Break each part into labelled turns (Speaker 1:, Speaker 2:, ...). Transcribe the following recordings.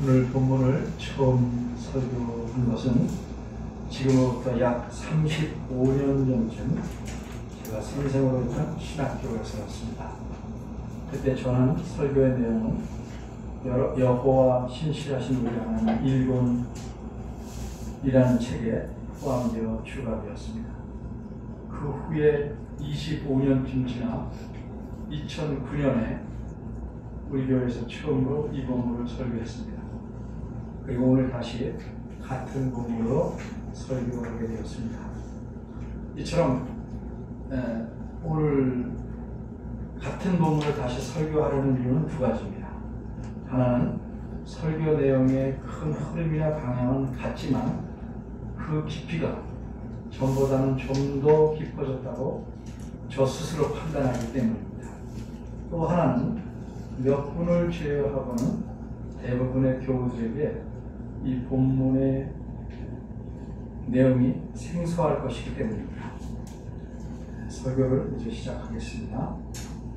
Speaker 1: 오늘 본문을 처음 설교한 것은 지금부터 약 35년 전쯤 제가 선생으로 있던 신학교에 세웠습니다. 그때 전한 설교의 내용은 여호와 신실하신 우리 하나님 일본이라는 책에 포함되어 출간되었습니다. 그 후에 25년쯤 지나 2009년에 우리 교회에서 처음으로 이 본문을 설교했습니다. 그리고 오늘 다시 같은 본문으로 설교하게 되었습니다. 이처럼 오늘 같은 본문을 다시 설교하려는 이유는 두 가지입니다. 하나는 설교 내용의 큰 흐름이나 방향은 같지만 그 깊이가 전보다는 좀 더 깊어졌다고 저 스스로 판단하기 때문입니다. 또 하나는 몇 분을 제외하고는 대부분의 교우들에게 이 본문의 내용이 생소할 것이기 때문입니다. 설교를 이제 시작하겠습니다.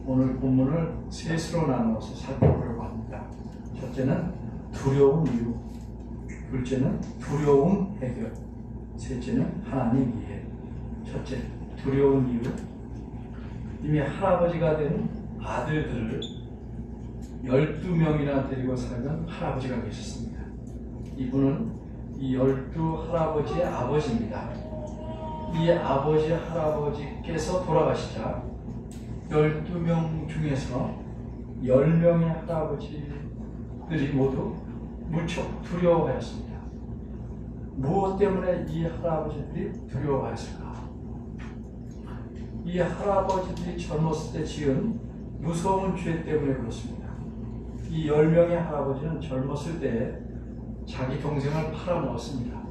Speaker 1: 오늘 본문을 셋으로 나누어서 살펴보려고 합니다. 첫째는 두려운 이유, 둘째는 두려운 해결, 셋째는 하나님 이해. 첫째, 두려운 이유. 이미 할아버지가 된 아들들을 12명이나 데리고 살던 할아버지가 계셨습니다. 이분은 이 12할아버지의 아버지입니다. 이 아버지 할아버지께서 돌아가시자 12명 중에서 10명의 할아버지들이 모두 무척 두려워하였습니다. 무엇 때문에 이 할아버지들이 두려워하였을까? 이 할아버지들이 젊었을 때 지은 무서운 죄 때문에 그렇습니다. 이 10명의 할아버지는 젊었을 때 자기 동생을 팔아먹었습니다.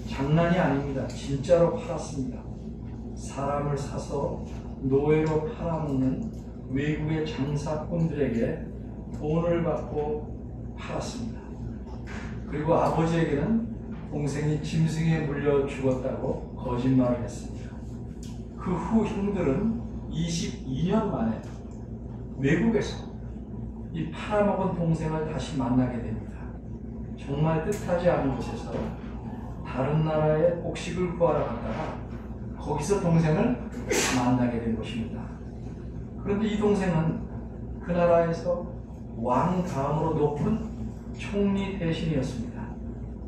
Speaker 1: 장난이 아닙니다. 진짜로 팔았습니다. 사람을 사서 노예로 팔아먹는 외국의 장사꾼들에게 돈을 받고 팔았습니다. 그리고 아버지에게는 동생이 짐승에 물려 죽었다고 거짓말을 했습니다. 그 후 형들은 22년 만에 외국에서 이 팔아먹은 동생을 다시 만나게 됩니다. 정말 뜻하지 않은 곳에서 다른 나라에 곡식을 구하러 갔다가 거기서 동생을 만나게 된 것입니다. 그런데 이 동생은 그 나라에서 왕 다음으로 높은 총리 대신이었습니다.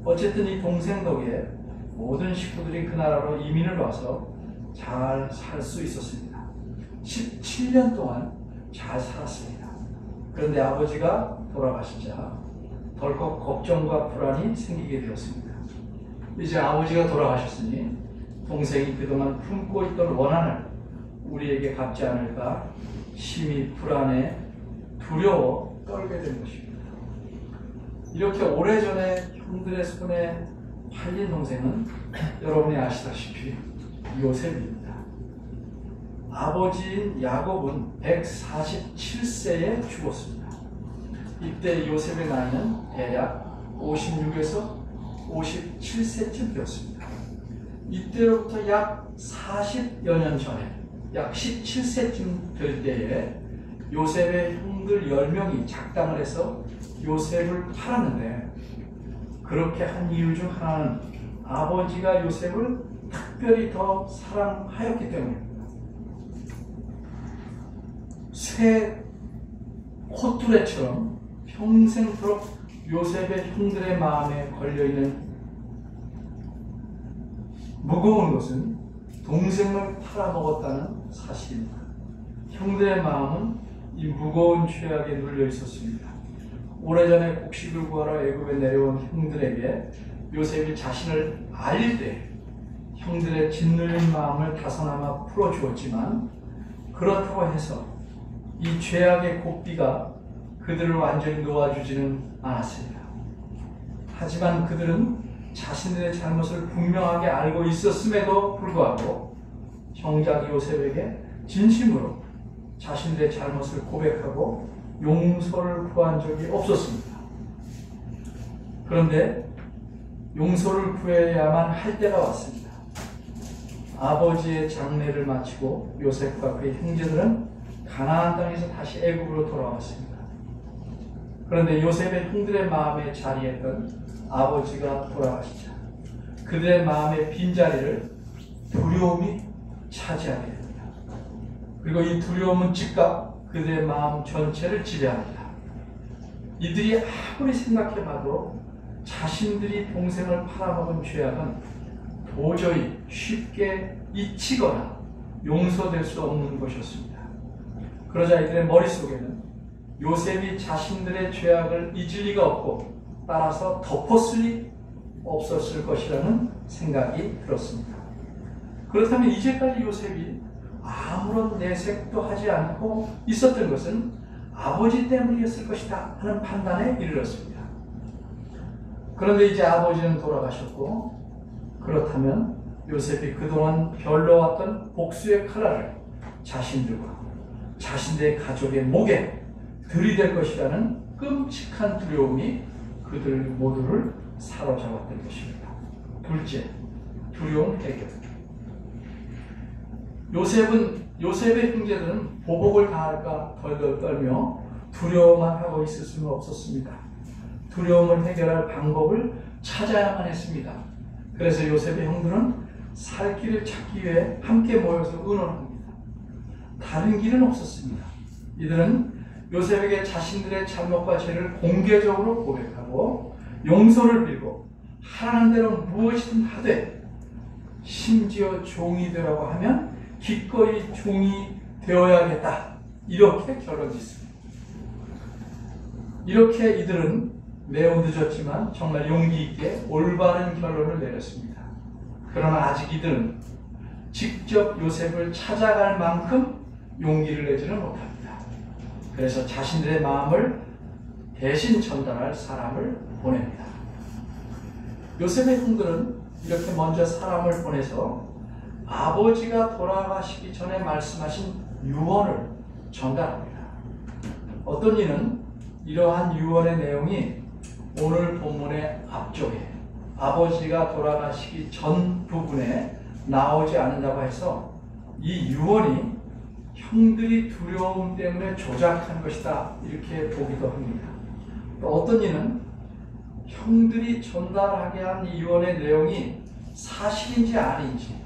Speaker 1: 어쨌든 이 동생 덕에 모든 식구들이 그 나라로 이민을 와서 잘 살 수 있었습니다. 17년 동안 잘 살았습니다. 그런데 아버지가 돌아가시자 덜컥 걱정과 불안이 생기게 되었습니다. 이제 아버지가 돌아가셨으니 동생이 그동안 품고 있던 원한을 우리에게 갚지 않을까 심히 불안해 두려워 떨게 된 것입니다. 이렇게 오래전에 형들의 손에 팔린 동생은 여러분이 아시다시피 요셉입니다. 아버지인 야곱은 147세에 죽었습니다. 이때 요셉의 나이는 대략 56에서 57세쯤 되었습니다. 이때로부터 약 40여 년 전에 약 17세쯤 될 때에 요셉의 형들 10명이 작당을 해서 요셉을 팔았는데 그렇게 한 이유 중 하나는 아버지가 요셉을 특별히 더 사랑하였기 때문입니다. 쇠 콧뚜레처럼 평생토록 요셉의 형들의 마음에 걸려있는 무거운 것은 동생을 팔아먹었다는 사실입니다. 형들의 마음은 이 무거운 죄악에 눌려 있었습니다. 오래전에 곡식을 구하러 애굽에 내려온 형들에게 요셉이 자신을 알릴 때 형들의 짓눌린 마음을 다소나마 풀어주었지만 그렇다고 해서 이 죄악의 고삐가 그들을 완전히 놓아주지는 않았습니다. 하지만 그들은 자신들의 잘못을 분명하게 알고 있었음에도 불구하고 형작 요셉에게 진심으로 자신들의 잘못을 고백하고 용서를 구한 적이 없었습니다. 그런데 용서를 구해야만 할 때가 왔습니다. 아버지의 장례를 마치고 요셉과 그의 형제들은 가나안 땅에서 다시 애굽으로 돌아왔습니다. 그런데 요셉의 형들의 마음에 자리했던 아버지가 돌아가시자 그들의 마음의 빈자리를 두려움이 차지하게 됩니다. 그리고 이 두려움은 즉각 그들의 마음 전체를 지배합니다. 이들이 아무리 생각해봐도 자신들이 동생을 팔아먹은 죄악은 도저히 쉽게 잊히거나 용서될 수 없는 것이었습니다. 그러자 이들의 머릿속에는 요셉이 자신들의 죄악을 잊을 리가 없고 따라서 덮었을 리 없었을 것이라는 생각이 들었습니다. 그렇다면 이제까지 요셉이 아무런 내색도 하지 않고 있었던 것은 아버지 때문이었을 것이다 하는 판단에 이르렀습니다. 그런데 이제 아버지는 돌아가셨고 그렇다면 요셉이 그동안 별러왔던 복수의 칼날을 자신들과 자신들의 가족의 목에 들이댈 것이라는 끔찍한 두려움이 그들 모두를 사로잡았던 것입니다. 둘째, 두려움 해결. 요셉의 형제들은 보복을 당할까 덜덜 떨며 두려워만 하고 있을 수는 없었습니다. 두려움을 해결할 방법을 찾아야만 했습니다. 그래서 요셉의 형들은 살 길을 찾기 위해 함께 모여서 의논합니다. 다른 길은 없었습니다. 이들은 요셉에게 자신들의 잘못과 죄를 공개적으로 고백하고 용서를 빌고 하라는 대로 무엇이든 하되 심지어 종이 되라고 하면 기꺼이 종이 되어야겠다. 이렇게 결론짓습니다. 이렇게 이들은 매우 늦었지만 정말 용기 있게 올바른 결론을 내렸습니다. 그러나 아직 이들은 직접 요셉을 찾아갈 만큼 용기를 내지는 못합니다. 그래서 자신들의 마음을 대신 전달할 사람을 보냅니다. 요셉의 형들은 이렇게 먼저 사람을 보내서 아버지가 돌아가시기 전에 말씀하신 유언을 전달합니다. 어떤 이는 이러한 유언의 내용이 오늘 본문의 앞쪽에 아버지가 돌아가시기 전 부분에 나오지 않는다고 해서 이 유언이 형들이 두려움 때문에 조작한 것이다 이렇게 보기도 합니다. 또 어떤 이는 형들이 전달하게 한 이 유언의 내용이 사실인지 아닌지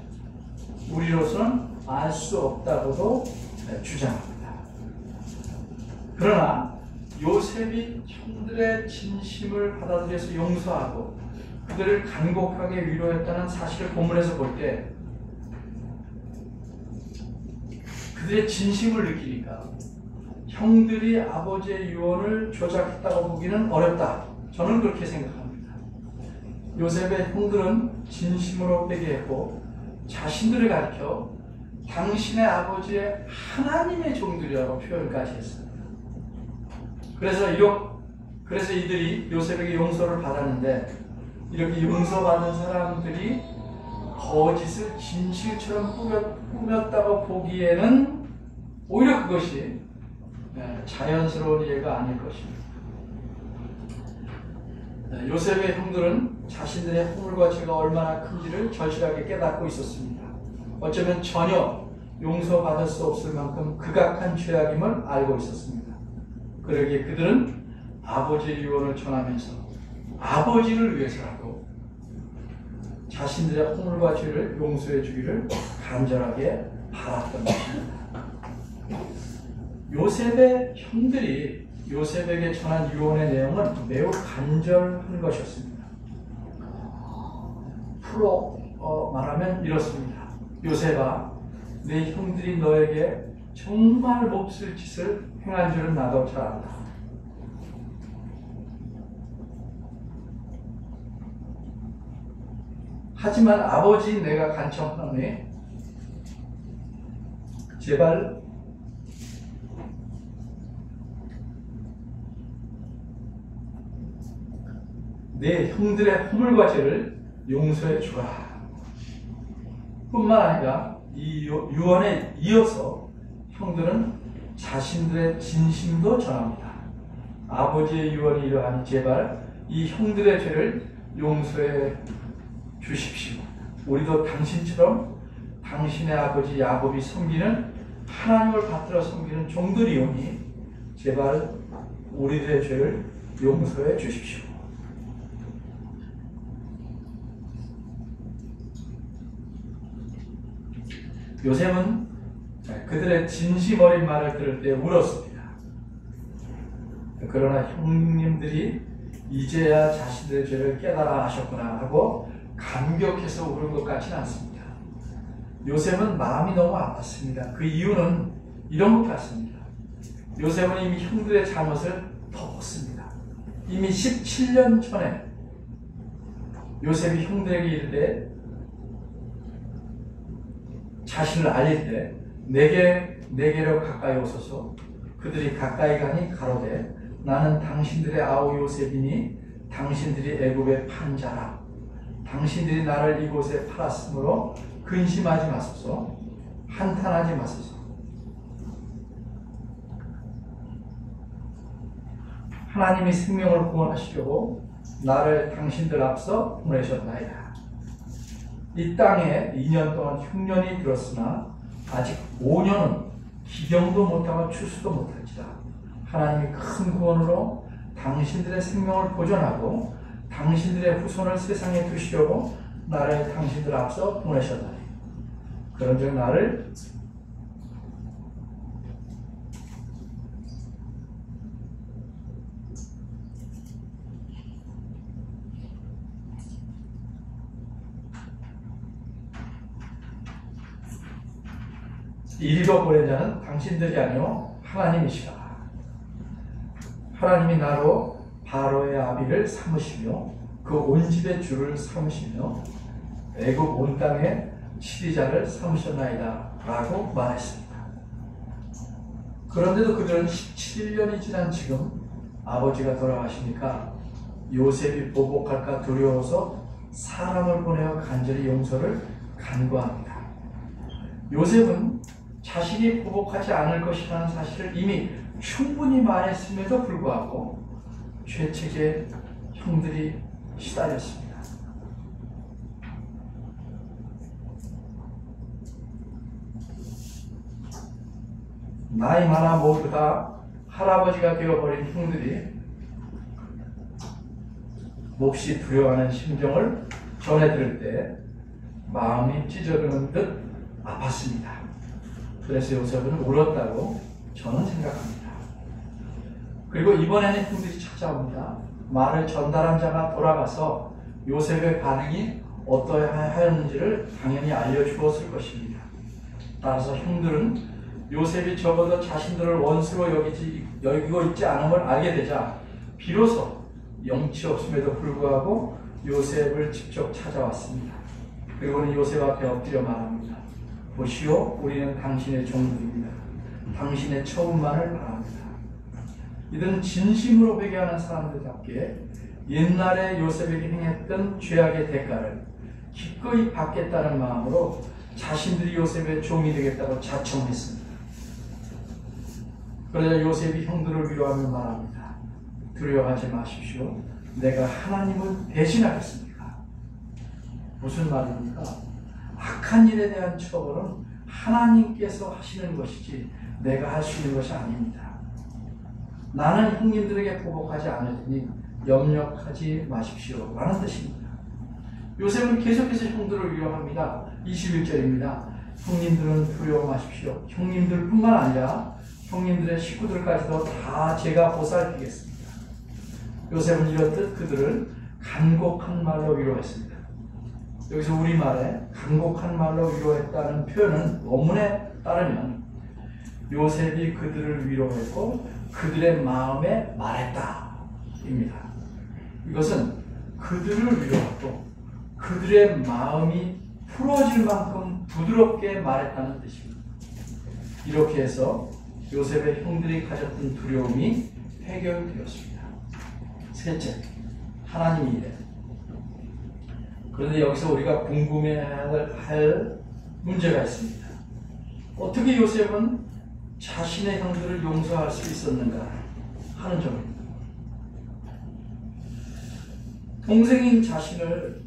Speaker 1: 우리로서는 알 수 없다고도 주장합니다. 그러나 요셉이 형들의 진심을 받아들여서 용서하고 그들을 간곡하게 위로했다는 사실을 본문에서 볼 때 그들의 진심을 느끼니까 형들이 아버지의 유언을 조작했다고 보기는 어렵다. 저는 그렇게 생각합니다. 요셉의 형들은 진심으로 회개했고 자신들을 가리켜 당신의 아버지의 하나님의 종들이라고 표현까지 했습니다. 그래서 이들이 요셉에게 용서를 받았는데 이렇게 용서받은 사람들이 거짓을 진실처럼 꾸몄다고 보기에는 오히려 그것이 자연스러운 이해가 아닐 것입니다. 요셉의 형들은 자신들의 허물과 죄가 얼마나 큰지를 절실하게 깨닫고 있었습니다. 어쩌면 전혀 용서받을 수 없을 만큼 극악한 죄악임을 알고 있었습니다. 그러기에 그들은 아버지의 유언을 전하면서 아버지를 위해서라도 자신들의 허물과 죄를 용서해 주기를 간절하게 바랐던 것입니다. 요셉의 형들이 요셉에게 전한 유언의 내용은 매우 간절한 것이었습니다. 풀어 말하면 이렇습니다. 요셉아, 내 형들이 너에게 정말 몹쓸 짓을 행한 줄은 나도 잘 안다. 하지만 아버지 내가 간청하노니 제발 내 형들의 허물과 죄를 용서해 주라. 뿐만 아니라 이 유언에 이어서 형들은 자신들의 진심도 전합니다. 아버지의 유언이 이러하니 제발 이 형들의 죄를 용서해 주십시오. 우리도 당신처럼 당신의 아버지 야곱이 섬기는 하나님을 받들어 섬기는 종들이오니 제발 우리들의 죄를 용서해 주십시오. 요셉은 그들의 진심 어린 말을 들을 때 울었습니다. 그러나 형님들이 이제야 자신들의 죄를 깨달아 하셨구나 하고 감격해서 울은 것 같지는 않습니다. 요셉은 마음이 너무 아팠습니다. 그 이유는 이런 것 같습니다. 요셉은 이미 형들의 잘못을 덮었습니다. 이미 17년 전에 요셉이 형들에게 이르되 자신을 알릴 때 내게로 가까이 오소서. 그들이 가까이 가니 가로되 나는 당신들의 아우 요셉이니 당신들이 애굽에 판 자라. 당신들이 나를 이곳에 팔았으므로 근심하지 마소서. 한탄하지 마소서. 하나님이 생명을 구원하시려고 나를 당신들 앞서 보내셨나이다. 이 땅에 2년 동안 흉년이 들었으나 아직 5년은 기경도 못하고 추수도 못할지라. 하나님이 큰 구원으로 당신들의 생명을 보존하고 당신들의 후손을 세상에 두시려고 나를 당신들 앞서 보내셨나니 그런즉 나를 이리로 보낸 자는 당신들이 아니요 하나님이시라. 하나님이 나로 바로의 아비를 삼으시며 그 온 집의 주를 삼으시며 애굽 온 땅의 치리자를 삼으셨나이다 라고 말했습니다. 그런데도 그들은 17년이 지난 지금 아버지가 돌아가시니까 요셉이 보복할까 두려워서 사람을 보내어 간절히 용서를 간구합니다. 요셉은 자신이 보복하지 않을 것이라는 사실을 이미 충분히 말했음에도 불구하고 죄책에 형들이 시달렸습니다. 나이 많아 모두 다 할아버지가 되어버린 형들이 몹시 두려워하는 심정을 전해들을 때 마음이 찢어지는 듯 아팠습니다. 그래서 요셉은 울었다고 저는 생각합니다. 그리고 이번에는 형들이 찾아옵니다. 말을 전달한 자가 돌아가서 요셉의 반응이 어떠하였는지를 당연히 알려주었을 것입니다. 따라서 형들은 요셉이 적어도 자신들을 원수로 여기고 있지 않음을 알게 되자 비로소 영치 없음에도 불구하고 요셉을 직접 찾아왔습니다. 그리고는 요셉 앞에 엎드려 말합니다. 보시오, 우리는 당신의 종들입니다. 당신의 처분만을 바랍니다. 이들은 진심으로 회개하는 사람들답게 옛날에 요셉에게 행했던 죄악의 대가를 기꺼이 받겠다는 마음으로 자신들이 요셉의 종이 되겠다고 자청했습니다. 그러자 요셉이 형들을 위로하며 말합니다. 두려워하지 마십시오. 내가 하나님을 대신하겠습니다. 무슨 말입니까? 악한 일에 대한 처벌은 하나님께서 하시는 것이지 내가 할 수 있는 것이 아닙니다. 나는 형님들에게 보복하지 않을 테니 염려하지 마십시오 라는 뜻입니다. 요셉은 계속해서 형들을 위로합니다. 21절입니다. 형님들은 두려워 마십시오. 형님들 뿐만 아니라 형님들의 식구들까지도 다 제가 보살피겠습니다. 요셉은 이렇듯 그들을 간곡한 말로 위로했습니다. 여기서 우리말에 간곡한 말로 위로했다는 표현은 원문에 따르면 요셉이 그들을 위로했고 그들의 마음에 말했다 입니다. 이것은 그들을 위로하고 그들의 마음이 풀어질 만큼 부드럽게 말했다는 뜻입니다. 이렇게 해서 요셉의 형들이 가졌던 두려움이 해결되었습니다. 셋째, 하나님의 일에. 그런데 여기서 우리가 궁금해할 문제가 있습니다. 어떻게 요셉은 자신의 형들을 용서할 수 있었는가 하는 점입니다. 동생인 자신을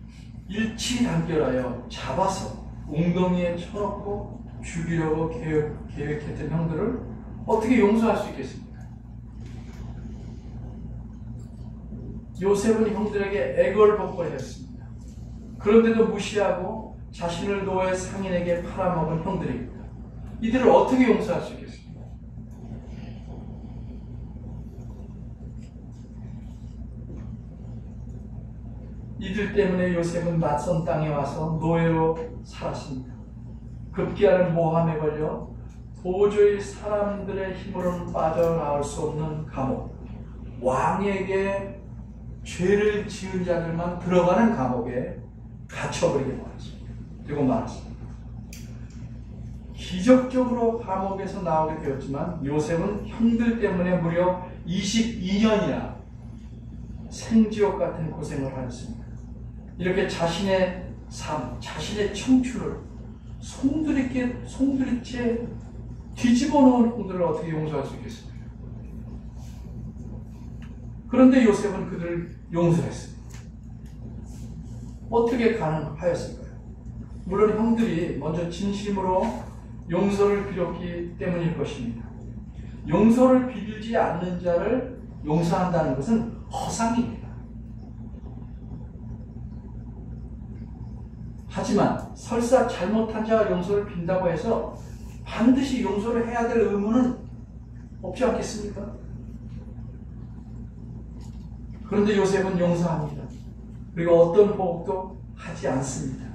Speaker 1: 일치단결하여 잡아서 웅덩이에 쳐넣고 죽이려고 계획했던 형들을 어떻게 용서할 수 있겠습니까? 요셉은 형들에게 애걸복걸했습니다. 그런데도 무시하고 자신을 노예 상인에게 팔아먹은 형들입니다. 이들을 어떻게 용서할 수 있겠습니까? 이들 때문에 요셉은 낯선 땅에 와서 노예로 살았습니다. 급기야는 모함에 걸려 도저히 사람들의 힘으로는 빠져나올 수 없는 감옥, 왕에게 죄를 지은 자들만 들어가는 감옥에 갇혀버리게 말았습니다. 그리고 말았습니다. 기적적으로 감옥에서 나오게 되었지만 요셉은 형들 때문에 무려 22년이나 생지옥 같은 고생을 하였습니다. 이렇게 자신의 삶, 자신의 청춘을 송두리째 뒤집어 놓은 형들을 어떻게 용서할 수 있겠습니까? 그런데 요셉은 그들을 용서했습니다. 어떻게 가능하였을까요? 물론 형들이 먼저 진심으로 용서를 빌었기 때문일 것입니다. 용서를 빌지 않는 자를 용서한다는 것은 허상입니다. 하지만 설사 잘못한 자가 용서를 빈다고 해서 반드시 용서를 해야 될 의무는 없지 않겠습니까? 그런데 요셉은 용서합니다. 그리고 어떤 보복도 하지 않습니다.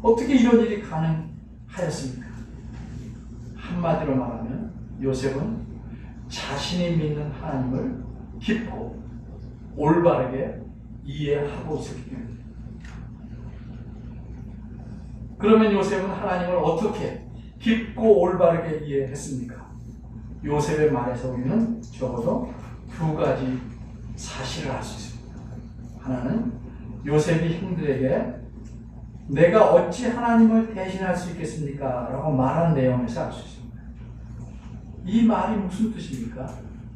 Speaker 1: 어떻게 이런 일이 가능하였습니까? 한마디로 말하면 요셉은 자신이 믿는 하나님을 깊고 올바르게 이해하고 있었기 때문입니다. 그러면 요셉은 하나님을 어떻게 깊고 올바르게 이해했습니까? 요셉의 말에서 우리는 적어도 두 가지 사실을 알 수 있습니다. 하나는 요셉이 형들에게 내가 어찌 하나님을 대신할 수 있겠습니까? 라고 말한 내용에서 알 수 있습니다. 이 말이 무슨 뜻입니까?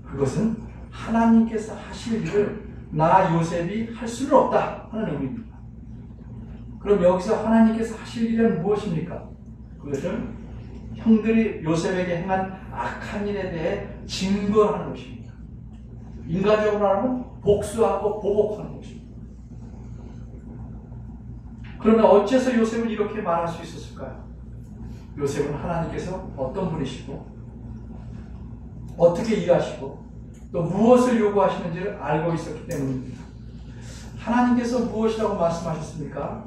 Speaker 1: 그것은 하나님께서 하실 일을 나 요셉이 할 수는 없다 하는 의미입니다. 그럼 여기서 하나님께서 하실 일은 무엇입니까? 그것은 형들이 요셉에게 행한 악한 일에 대해 증거하는 것입니다. 인간적으로 하면 복수하고 보복하는 것입니다. 그러면 어째서 요셉은 이렇게 말할 수 있었을까요? 요셉은 하나님께서 어떤 분이시고 어떻게 일하시고 또 무엇을 요구하시는지를 알고 있었기 때문입니다. 하나님께서 무엇이라고 말씀하셨습니까?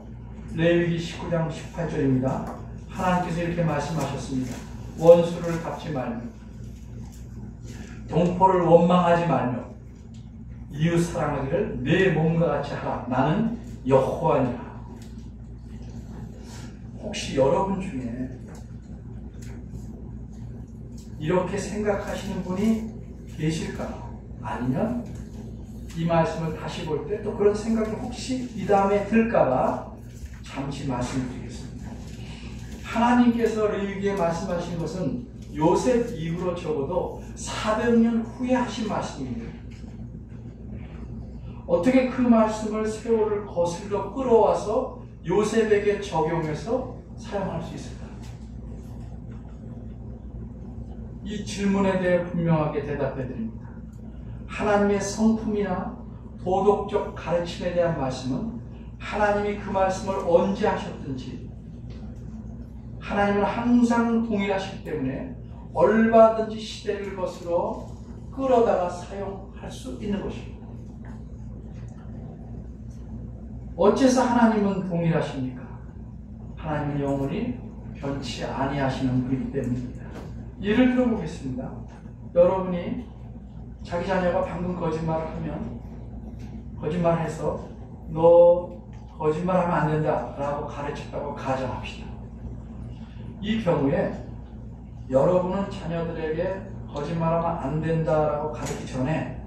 Speaker 1: 레위기 19장 18절입니다. 하나님께서 이렇게 말씀하셨습니다. 원수를 갚지 말며 동포를 원망하지 말며 이웃 사랑하기를 내 몸과 같이 하라. 나는 여호와니라. 혹시 여러분 중에 이렇게 생각하시는 분이 계실까요? 아니면 이 말씀을 다시 볼 때 또 그런 생각이 혹시 이 다음에 들까봐 잠시 말씀드리겠습니다. 하나님께서 레위기에 말씀하신 것은 요셉 이후로 적어도 400년 후에 하신 말씀입니다. 어떻게 그 말씀을 세월을 거슬러 끌어와서 요셉에게 적용해서 사용할 수 있을까? 이 질문에 대해 분명하게 대답해 드립니다. 하나님의 성품이나 도덕적 가르침에 대한 말씀은 하나님이 그 말씀을 언제 하셨든지 하나님은 항상 동일하시기 때문에 얼마든지 시대를 거슬러 끌어다가 사용할 수 있는 것입니다. 어째서 하나님은 동일하십니까? 하나님은 영원히 변치 아니하시는 분이기 때문입니다. 예를 들어보겠습니다. 여러분이 자기 자녀가 방금 거짓말을 하면 거짓말해서 너 거짓말하면 안 된다 라고 가르쳤다고 가정합시다. 이 경우에 여러분은 자녀들에게 거짓말하면 안 된다라고 가르치기 전에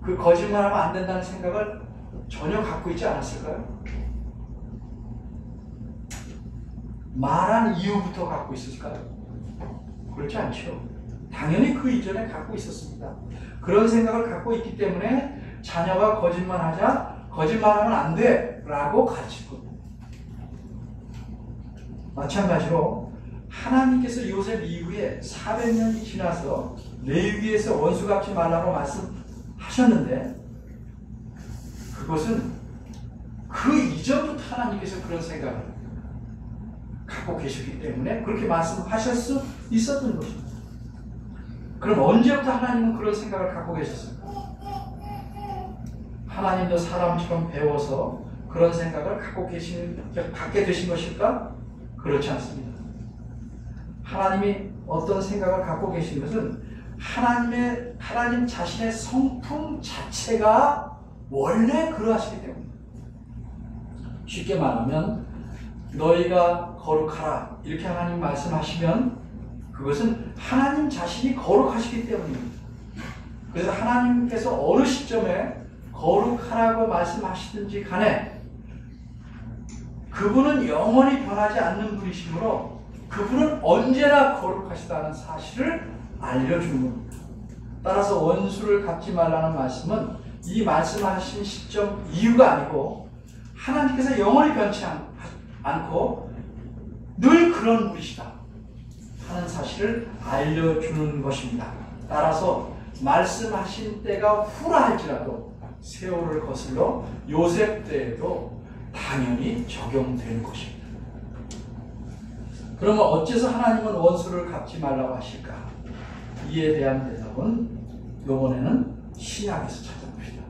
Speaker 1: 그 거짓말하면 안 된다는 생각을 전혀 갖고 있지 않았을까요? 말한 이유부터 갖고 있었을까요? 그렇지 않죠. 당연히 그 이전에 갖고 있었습니다. 그런 생각을 갖고 있기 때문에 자녀가 거짓말하자 거짓말하면 안 돼 라고 가르칠 겁니다. 마찬가지로 하나님께서 요셉 이후에 400년이 지나서 레위기에서 원수 갚지 말라고 말씀하셨는데 그것은 그 이전부터 하나님께서 그런 생각을 갖고 계셨기 때문에 그렇게 말씀하실 수 있었던 것입니다. 그럼 언제부터 하나님은 그런 생각을 갖고 계셨습니까? 하나님도 사람처럼 배워서 그런 생각을 갖게 되신 것일까? 그렇지 않습니다. 하나님이 어떤 생각을 갖고 계신 것은 하나님 자신의 성품 자체가 원래 그러하시기 때문입니다. 쉽게 말하면 너희가 거룩하라 이렇게 하나님 말씀하시면 그것은 하나님 자신이 거룩하시기 때문입니다. 그래서 하나님께서 어느 시점에 거룩하라고 말씀하시든지 간에 그분은 영원히 변하지 않는 분이시므로 그분은 언제나 거룩하시다는 사실을 알려주는 겁니다. 따라서 원수를 갚지 말라는 말씀은 이 말씀하신 시점 이유가 아니고 하나님께서 영원히 변치 않고 늘 그런 분이시다 하는 사실을 알려주는 것입니다. 따라서 말씀하신 때가 후라 할지라도 세월을 거슬러 요셉 때에도 당연히 적용되는 것입니다. 그러면 어째서 하나님은 원수를 갚지 말라고 하실까? 이에 대한 대답은 이번에는 신약에서 찾아봅시다.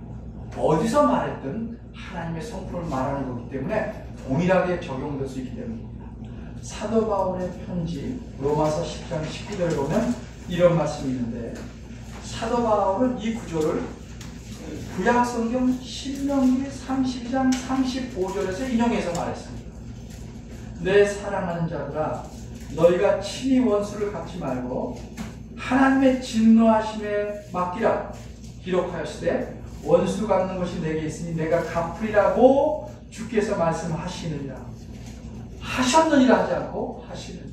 Speaker 1: 어디서 말했든 하나님의 성품을 말하는 거기 때문에 동일하게 적용될 수 있기 때문입니다. 사도 바울의 편지 로마서 10장 19절을 보면 이런 말씀이 있는데 사도 바울은 이 구절을 구약성경 신명기 32장 35절에서 인용해서 말했습니다. 내 사랑하는 자들아 너희가 친히 원수를 갚지 말고 하나님의 진노하심에 맡기라. 기록하였으되 원수 갚는 것이 내게 있으니 내가 갚으리라고 주께서 말씀하시느니라. 하셨느니라 하지 않고 하시느니라.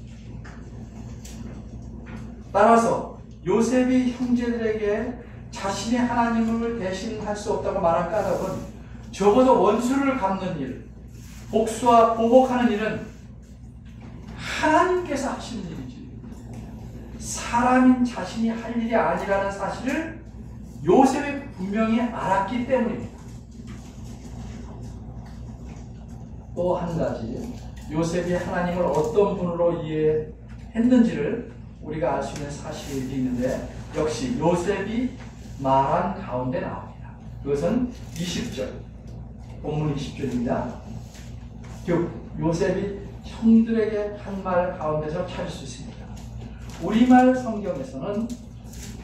Speaker 1: 따라서 요셉이 형제들에게 자신이 하나님을 대신할 수 없다고 말한 까닭은 적어도 원수를 갚는 일, 복수와 보복하는 일은 하나님께서 하시는 일이지 사람인 자신이 할 일이 아니라는 사실을 요셉이 분명히 알았기 때문입니다. 또 한 가지 요셉이 하나님을 어떤 분으로 이해했는지를 우리가 알 수 있는 사실이 있는데 역시 요셉이 말한 가운데 나옵니다. 그것은 20절 본문 20절입니다. 즉 요셉이 형들에게 한 말 가운데서 찾을 수 있습니다. 우리말 성경에서는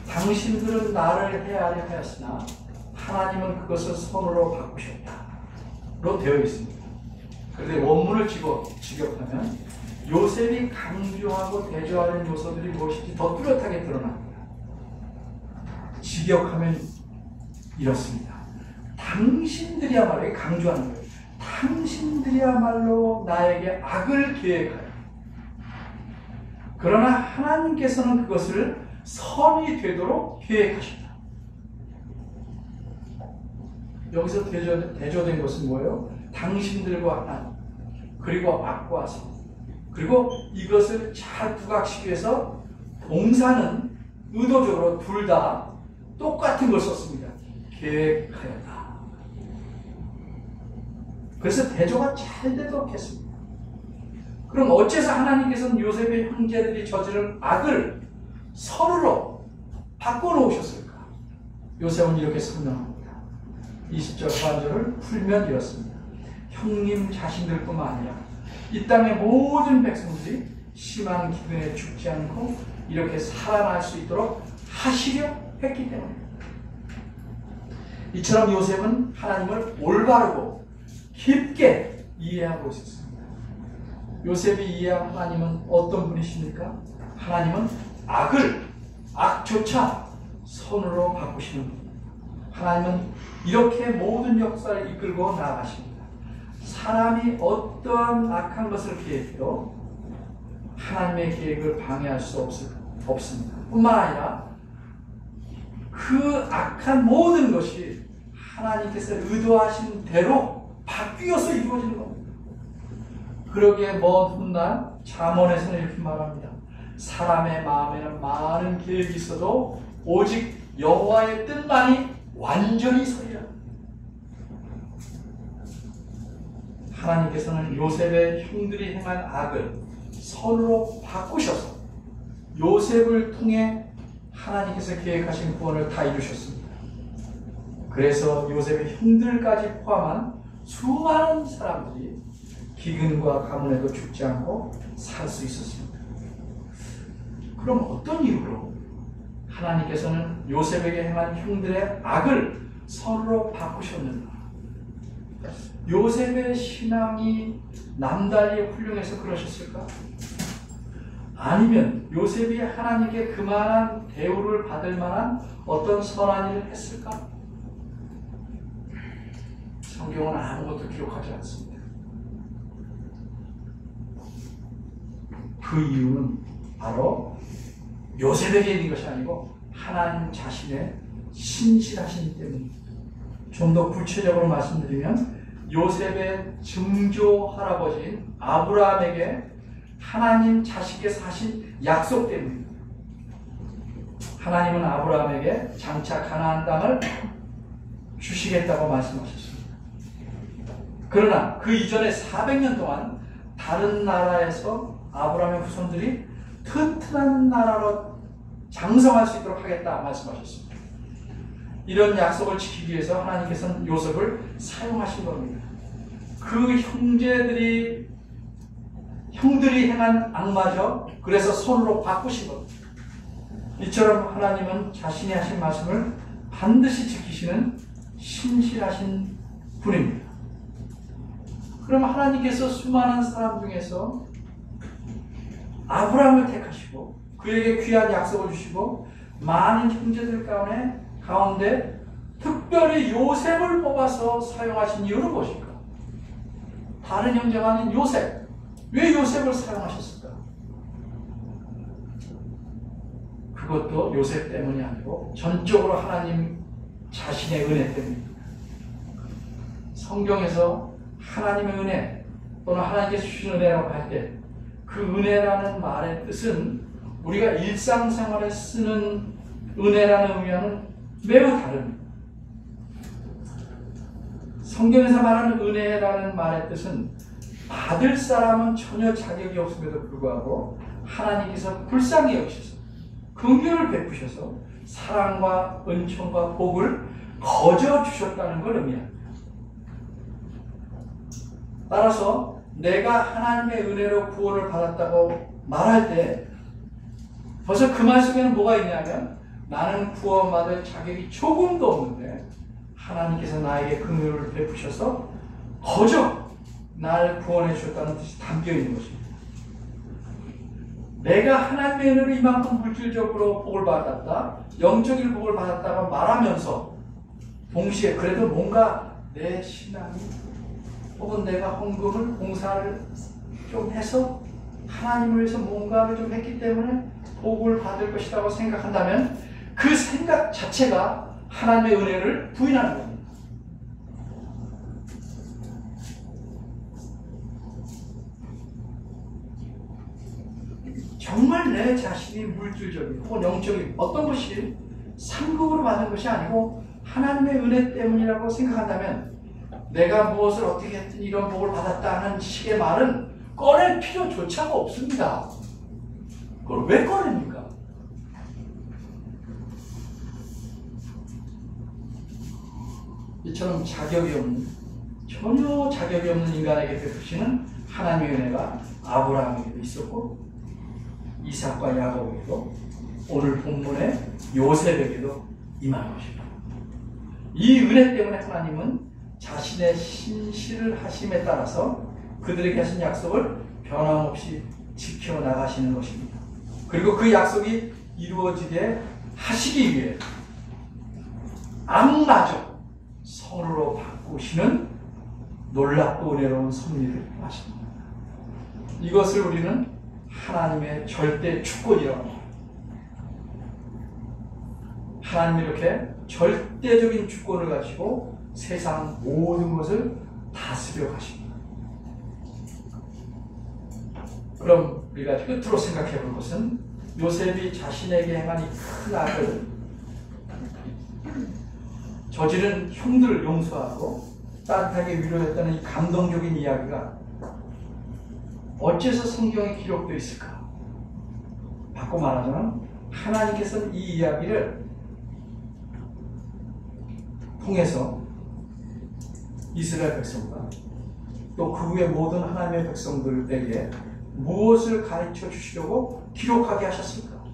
Speaker 1: 당신들은 나를 헤아려 하였으나 하나님은 그것을 손으로 바꾸셨다 로 되어 있습니다. 그런데 원문을 직역하면 요셉이 강조하고 대조하는 요소들이 무엇인지 더 뚜렷하게 드러납니다. 직역하면 이렇습니다. 당신들이야말로 강조하는 거예요. 당신들이야말로 나에게 악을 계획하여 그러나 하나님께서는 그것을 선이 되도록 계획하셨다. 여기서 대조된 것은 뭐예요? 당신들과 하나님 그리고 악과 선 그리고 이것을 잘 부각시키기 위해서 동사는 의도적으로 둘 다 똑같은 걸 썼습니다. 계획하였다. 그래서 대조가 잘 되도록 했습니다. 그럼 어째서 하나님께서는 요셉의 형제들이 저지른 악을 선으로 바꿔놓으셨을까? 요셉은 이렇게 설명합니다. 20절 하반절을 풀면 이렇습니다. 형님 자신들뿐만 아니라 이 땅의 모든 백성들이 심한 기근에 죽지 않고 이렇게 살아날 수 있도록 하시려 했기 때문입니다. 이처럼 요셉은 하나님을 올바르고 깊게 이해하고 있었습니다. 요셉이 이해한 하나님은 어떤 분이십니까? 하나님은 악조차 선으로 바꾸시는 분입니다. 하나님은 이렇게 모든 역사를 이끌고 나아가십니다. 사람이 어떠한 악한 것을 계획해도 하나님의 계획을 방해할 수 없습니다. 뿐만 아니라 그 악한 모든 것이 하나님께서 의도하신 대로 바뀌어서 이루어지는 겁니다. 그러기에 먼 훗날 잠언에서는 이렇게 말합니다. 사람의 마음에는 많은 계획이 있어도 오직 여호와의 뜻만이 완전히 서리라. 하나님께서는 요셉의 형들이 행한 악을 선으로 바꾸셔서 요셉을 통해 하나님께서 계획하신 구원을 다 이루셨습니다. 그래서 요셉의 형들까지 포함한 수많은 사람들이 기근과 가뭄에도 죽지 않고 살 수 있었습니다. 그럼 어떤 이유로 하나님께서는 요셉에게 행한 형들의 악을 선으로 바꾸셨는가? 요셉의 신앙이 남달리 훌륭해서 그러셨을까? 아니면 요셉이 하나님께 그만한 대우를 받을 만한 어떤 선한 일을 했을까? 성경은 아무것도 기록하지 않습니다. 그 이유는 바로 요셉에게 있는 것이 아니고 하나님 자신의 신실하심 때문입니다. 좀 더 구체적으로 말씀드리면 요셉의 증조 할아버지인 아브라함에게 하나님 자신께서 하신 약속 때문입니다. 하나님은 아브라함에게 장차 가나안 땅을 주시겠다고 말씀하셨습니다. 그러나 그 이전에 400년 동안 다른 나라에서 아브라함의 후손들이 튼튼한 나라로 장성할 수 있도록 하겠다 말씀하셨습니다. 이런 약속을 지키기 위해서 하나님께서는 요셉을 사용하신 겁니다. 그 형들이 행한 악마죠. 그래서 손으로 바꾸신 겁니다. 이처럼 하나님은 자신이 하신 말씀을 반드시 지키시는 신실하신 분입니다. 그럼 하나님께서 수많은 사람 중에서 아브라함을 택하시고 그에게 귀한 약속을 주시고 많은 형제들 가운데 특별히 요셉을 뽑아서 사용하신 이유는 무엇일까? 다른 형제가 아닌 요셉. 왜 요셉을 사용하셨을까? 그것도 요셉 때문이 아니고 전적으로 하나님 자신의 은혜 때문입니다. 성경에서 하나님의 은혜 또는 하나님께서 주신 은혜라고 할 때 그 은혜라는 말의 뜻은 우리가 일상생활에 쓰는 은혜라는 의미와는 매우 다릅니다. 성경에서 말하는 은혜라는 말의 뜻은 받을 사람은 전혀 자격이 없음에도 불구하고 하나님께서 불쌍히 여기셔서 긍휼을 베푸셔서 사랑과 은총과 복을 거저 주셨다는 걸 의미합니다. 따라서 내가 하나님의 은혜로 구원을 받았다고 말할 때 벌써 그 말 속에는 뭐가 있냐면 나는 구원받을 자격이 조금도 없는데 하나님께서 나에게 긍휼을 베푸셔서 거저 날 구원해 주셨다는 뜻이 담겨 있는 것입니다. 내가 하나님의 은혜로 이만큼 물질적으로 복을 받았다, 영적인 복을 받았다고 말하면서 동시에 그래도 뭔가 내 신앙이 혹은 내가 헌금을 봉사를 좀 해서 하나님을 위해서 뭔가를 좀 했기 때문에 복을 받을 것이라고 생각한다면 그 생각 자체가 하나님의 은혜를 부인하는 겁니다. 정말 내 자신이 물질적인 혹은 영적인 어떤 것이 상급으로 받은 것이 아니고 하나님의 은혜 때문이라고 생각한다면 내가 무엇을 어떻게 했든 이런 복을 받았다는 식의 말은 꺼낼 필요조차가 없습니다. 그걸 왜 꺼냅니까? 이처럼 전혀 자격이 없는 인간에게 베푸시는 하나님의 은혜가 아브라함에게도 있었고 이삭과 야곱에게도 오늘 본문의 요셉에게도 임한 것입니다. 이 은혜 때문에 하나님은 자신의 신실을 하심에 따라서 그들에게 하신 약속을 변함없이 지켜나가시는 것입니다. 그리고 그 약속이 이루어지게 하시기 위해 악마저 선으로 바꾸시는 놀랍고 은혜로운 섭리를 하십니다. 이것을 우리는 하나님의 절대 주권이라고 합니다. 하나님이 이렇게 절대적인 주권을 가지고 세상 모든 것을 다스려 가십니다. 그럼 우리가 끝으로 생각해 볼 것은 요셉이 자신에게 행한 이 큰 악을 저지른 형들을 용서하고 따뜻하게 위로했다는 이 감동적인 이야기가 어째서 성경에 기록되어 있을까? 바꿔 말하자면 하나님께서는 이 이야기를 통해서 이스라엘 백성과 또 그 후에 모든 하나님의 백성들에게 무엇을 가르쳐 주시려고 기록하게 하셨을까?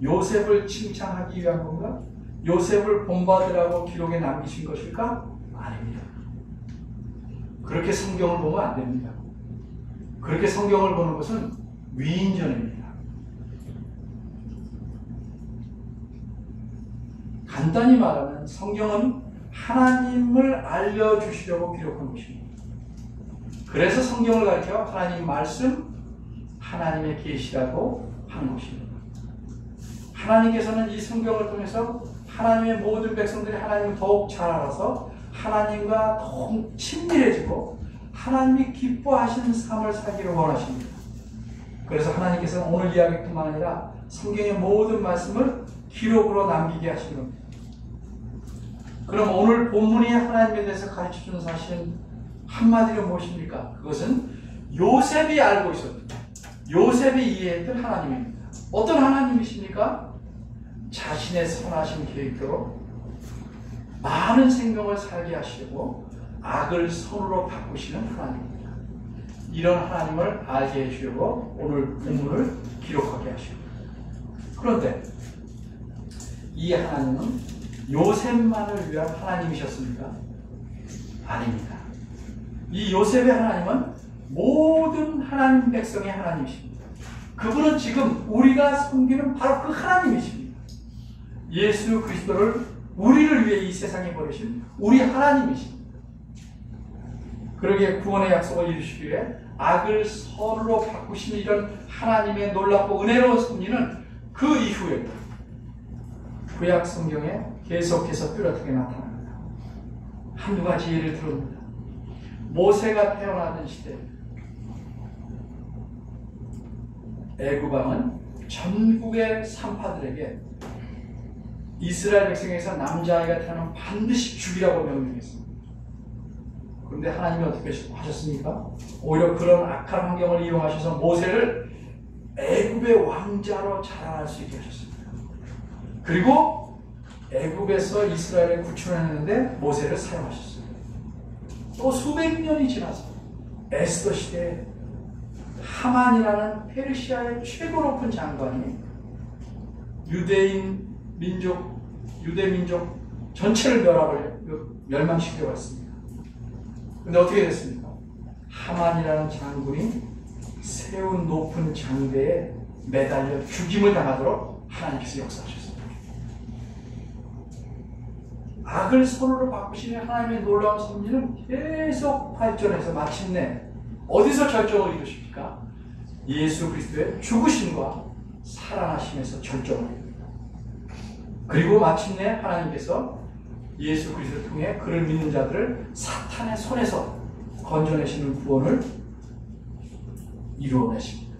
Speaker 1: 요셉을 칭찬하기 위한 건가? 요셉을 본받으라고 기록에 남기신 것일까? 아닙니다. 그렇게 성경을 보면 안 됩니다. 그렇게 성경을 보는 것은 위인전입니다. 간단히 말하면 성경은 하나님을 알려주시려고 기록한 것입니다. 그래서 성경을 가르쳐 하나님 말씀, 하나님의 계시라고 한 것입니다. 하나님께서는 이 성경을 통해서 하나님의 모든 백성들이 하나님을 더욱 잘 알아서 하나님과 더욱 친밀해지고 하나님이 기뻐하시는 삶을 살기를 원하십니다. 그래서 하나님께서는 오늘 이야기뿐만 아니라 성경의 모든 말씀을 기록으로 남기게 하시는 겁니다. 그럼 오늘 본문이 하나님에 대해서 가르쳐주는 사실은 한마디로 무엇입니까? 그것은 요셉이 알고 있었던, 요셉이 이해했던 하나님입니다. 어떤 하나님이십니까? 자신의 선하신 계획대로 많은 생명을 살게 하시려고 악을 선으로 바꾸시는 하나님입니다. 이런 하나님을 알게 해주려고 오늘 본문을 기록하게 하십니다. 그런데 이 하나님은 요셉만을 위한 하나님이셨습니까? 아닙니다. 이 요셉의 하나님은 모든 하나님 백성의 하나님이십니다. 그분은 지금 우리가 섬기는 바로 그 하나님이십니다. 예수 그리스도를 우리를 위해 이 세상에 보내신 우리 하나님이십니다. 그러기에 구원의 약속을 이루시기 위해 악을 선으로 바꾸시는 이런 하나님의 놀랍고 은혜로운 섭리는 그 이후에 구약 성경에 계속해서 뚜렷하게 나타납니다. 한두 가지 예를 들어봅니다. 모세가 태어나던 시대 애굽왕은 전국의 산파들에게 이스라엘 백성에서 남자아이가 태어나면 반드시 죽이라고 명령했습니다. 그런데 하나님이 어떻게 하셨습니까? 오히려 그런 악한 환경을 이용하셔서 모세를 애굽의 왕자로 자라날 수 있게 하셨습니다. 그리고 애굽에서 이스라엘을 구출해냈는데 모세를 사용하셨습니다. 또 수백 년이 지나서 에스더 시대에 하만이라는 페르시아의 최고 높은 장관이 유대 민족 전체를 멸망시켜 왔습니다. 근데 어떻게 됐습니까? 하만이라는 장군이 세운 높은 장대에 매달려 죽임을 당하도록 하나님께서 역사하셨습니다. 악을 선으로 바꾸시는 하나님의 놀라운 섭리는 계속 발전해서 마침내 어디서 절정을 이루십니까? 예수 그리스도의 죽으심과 살아나심에서 절정을 이룹니다. 그리고 마침내 하나님께서 예수 그리스도를 통해 그를 믿는 자들을 사탄의 손에서 건져내시는 구원을 이루어내십니다.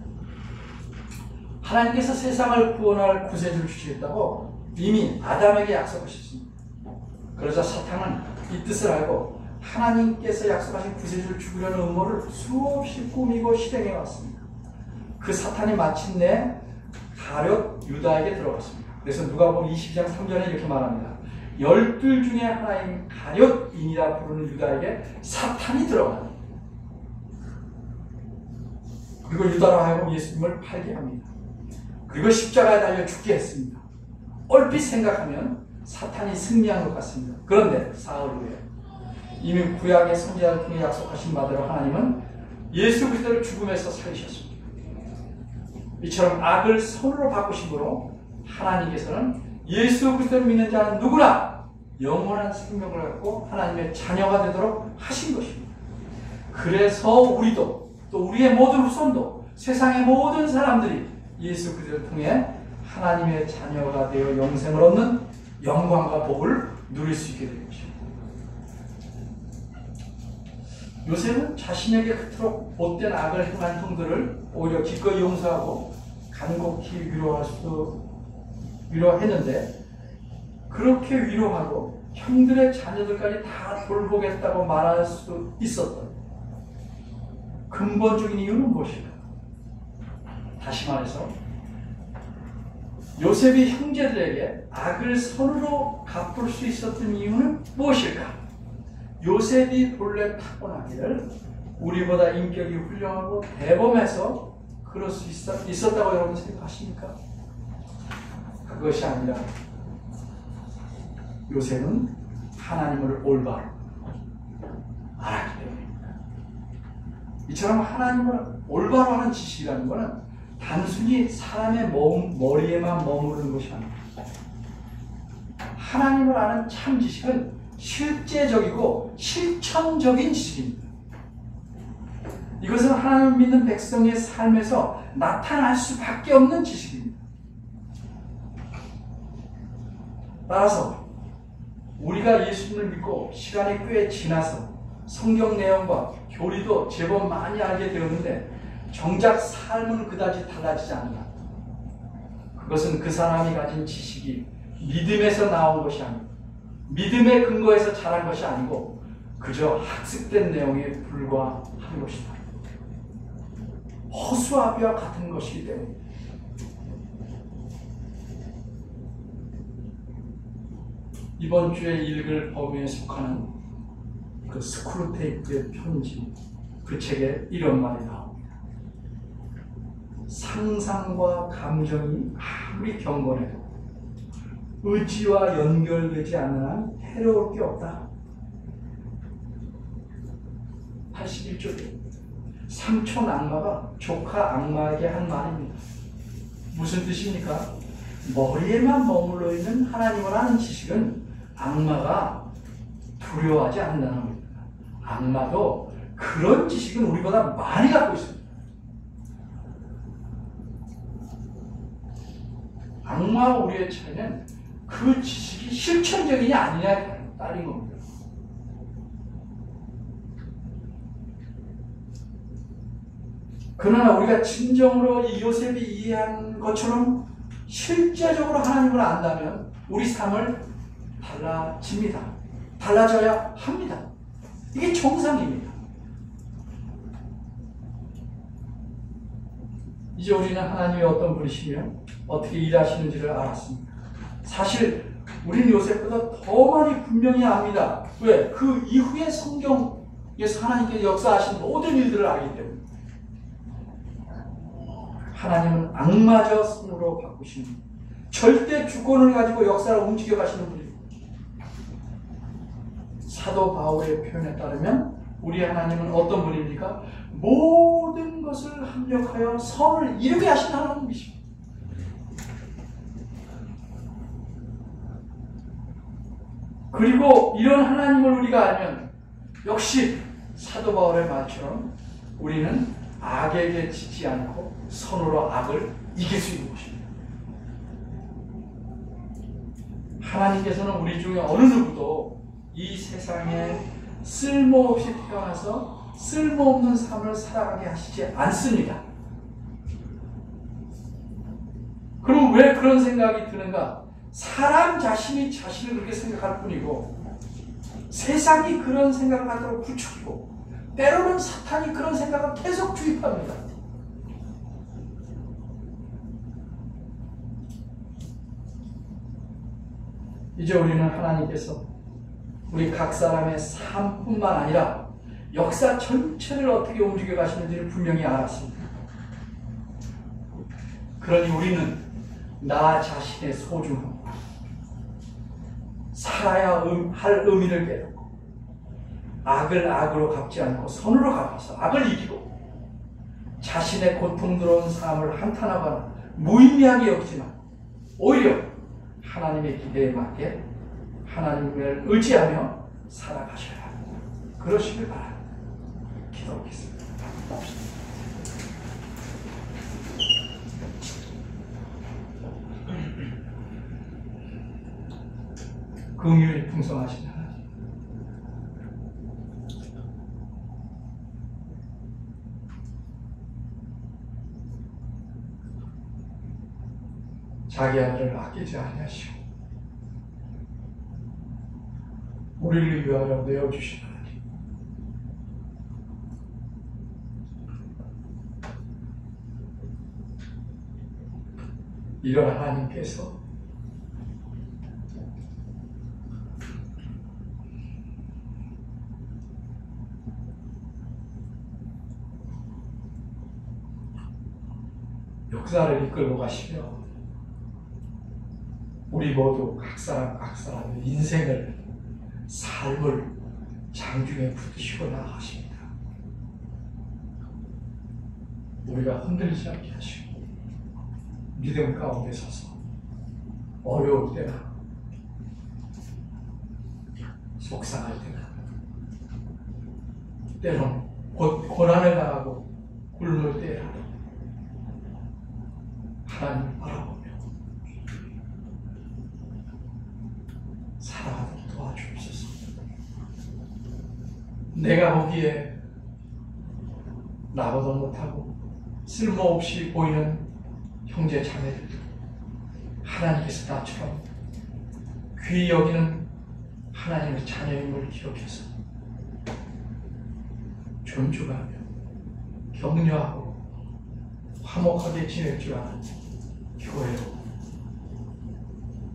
Speaker 1: 하나님께서 세상을 구원할 구세주를 주시겠다고 이미 아담에게 약속하셨습니다. 그러자 사탄은 이 뜻을 알고 하나님께서 약속하신 구세주를 죽이려는 음모를 수없이 꾸미고 실행해 왔습니다. 그 사탄이 마침내 가룟 유다에게 들어갔습니다. 그래서 누가복음 22장 3절에 이렇게 말합니다. 12 중에 하나인 가룟인이라 부르는 유다에게 사탄이 들어갑니다. 그리고 유다로 하여금 예수님을 팔게 합니다. 그리고 십자가에 달려 죽게 했습니다. 얼핏 생각하면 사탄이 승리한 것 같습니다. 그런데 사흘 후에 이미 구약의 선지자를 통해 약속하신 바대로 하나님은 예수 그리스도를 죽음에서 살리셨습니다. 이처럼 악을 선으로 바꾸심으로 하나님께서는 예수 그리스도를 믿는 자는 누구나 영원한 생명을 갖고 하나님의 자녀가 되도록 하신 것입니다. 그래서 우리도 또 우리의 모든 후손도 세상의 모든 사람들이 예수 그리스도를 통해 하나님의 자녀가 되어 영생을 얻는 영광과 복을 누릴 수 있게 된 것입니다. 요셉은 자신에게 그토록 못된 악을 행한 형들을 오히려 기꺼이 용서하고 간곡히 위로했는데 그렇게 위로하고 형들의 자녀들까지 다 돌보겠다고 말할 수 있었던 근본적인 이유는 무엇일까? 다시 말해서 요셉이 형제들에게 악을 선으로 갚을 수 있었던 이유는 무엇일까? 요셉이 본래 타고나기를 우리보다 인격이 훌륭하고 대범해서 그럴 수 있었다고 여러분 생각하십니까? 그것이 아니라 요셉은 하나님을 올바로 알았기 때문입니다. 이처럼 하나님을 올바로 하는 지식이라는 것은 단순히 사람의 머리에만 머무르는 것이 아닙니다. 하나님을 아는 참 지식은 실제적이고 실천적인 지식입니다. 이것은 하나님을 믿는 백성의 삶에서 나타날 수밖에 없는 지식입니다. 따라서 우리가 예수님을 믿고 시간이 꽤 지나서 성경 내용과 교리도 제법 많이 알게 되었는데 정작 삶은 그다지 달라지지 않는다. 그것은 그 사람이 가진 지식이 믿음에서 나온 것이 아니고 믿음의 근거에서 자란 것이 아니고 그저 학습된 내용에 불과한 것이다. 허수아비와 같은 것이기 때문에 이번 주에 읽을 범위에 속하는 그 스크루테이프의 편지, 그 책에 이런 말이 나옵니다. 상상과 감정이 아무리 경건해도 의지와 연결되지 않는 한 해로울 게 없다. 81쪽에 삼촌 악마가 조카 악마에게 한 말입니다. 무슨 뜻입니까? 머리에만 머물러 있는 하나님을 아는 지식은 악마가 두려워하지 않는다는 겁니다. 악마도 그런 지식은 우리보다 많이 갖고 있습니다. 악마와 우리의 차이는 그 지식이 실천적이냐 아니냐에 따른 겁니다. 그러나 우리가 진정으로 이 요셉이 이해한 것처럼 실제적으로 하나님을 안다면 우리 삶을 달라집니다. 달라져야 합니다. 이게 정상입니다. 이제 우리는 하나님이 어떤 분이시며 어떻게 일하시는지를 알았습니다. 사실 우리는 요셉보다 더 많이 분명히 압니다. 왜? 그 이후에 성경에서 하나님께서 역사하신 모든 일들을 알기 때문에. 하나님은 악마저 성으로 바꾸시는 절대 주권을 가지고 역사를 움직여 가시는 분입니다. 사도 바울의 표현에 따르면 우리 하나님은 어떤 분입니까? 모든 것을 합력하여 선을 이루게 하시는 하나님이십니다. 그리고 이런 하나님을 우리가 알면 역시 사도 바울의 말처럼 우리는 악에게 지지 않고 선으로 악을 이길 수 있는 것입니다. 하나님께서는 우리 중에 어느 누구도 이 세상에 쓸모없이 태어나서 쓸모없는 삶을 살아가게 하시지 않습니다. 그럼 왜 그런 생각이 드는가? 사람 자신이 자신을 그렇게 생각할 뿐이고 세상이 그런 생각을 갖도록 부추기고 때로는 사탄이 그런 생각을 계속 주입합니다. 이제 우리는 하나님께서 우리 각 사람의 삶뿐만 아니라 역사 전체를 어떻게 움직여 가시는지를 분명히 알았습니다. 그러니 우리는 나 자신의 소중함, 살아야 할 의미를 깨닫고 악을 악으로 갚지 않고 선으로 갚아서 악을 이기고 자신의 고통스러운 삶을 한탄하거나 무의미하게 여기지만 오히려 하나님의 기대에 맞게 하나님을 의지하며 살아가셔야 합니다. 그러시길 바랍니다. 기도하겠습니다. 긍휼이 풍성하신 하나님, 자기 아들을 아끼지 아니하시고 우리를 위하여 내어주신 하나님, 이런 하나님께서 역사를 이끌고 가시며 우리 모두 각 사람의 인생을, 삶을 장중에 붙드시고 나아가십니다. 우리가 흔들리지 않게 하시고 믿음 가운데 서서 어려울 때나 속상할 때나 때론 고난을 당하고 굶을 때라도 하나님을 바라보며 살아가도록 도와주옵소서. 내가 보기에 나보다 못하고 쓸모없이 보이는 형제 자매들도 하나님께서 나처럼 귀히 여기는 하나님의 자녀임을 기억해서 존중하며 격려하고 화목하게 지낼 줄 아는 교회로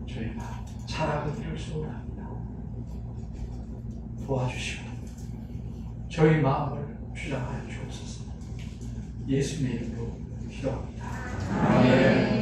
Speaker 1: 저희가 자라기를 소원합니다. 도와주시고 저희 마음을 주장하여 주옵소서. 예수님의 이름으로 기도합니다. 아멘.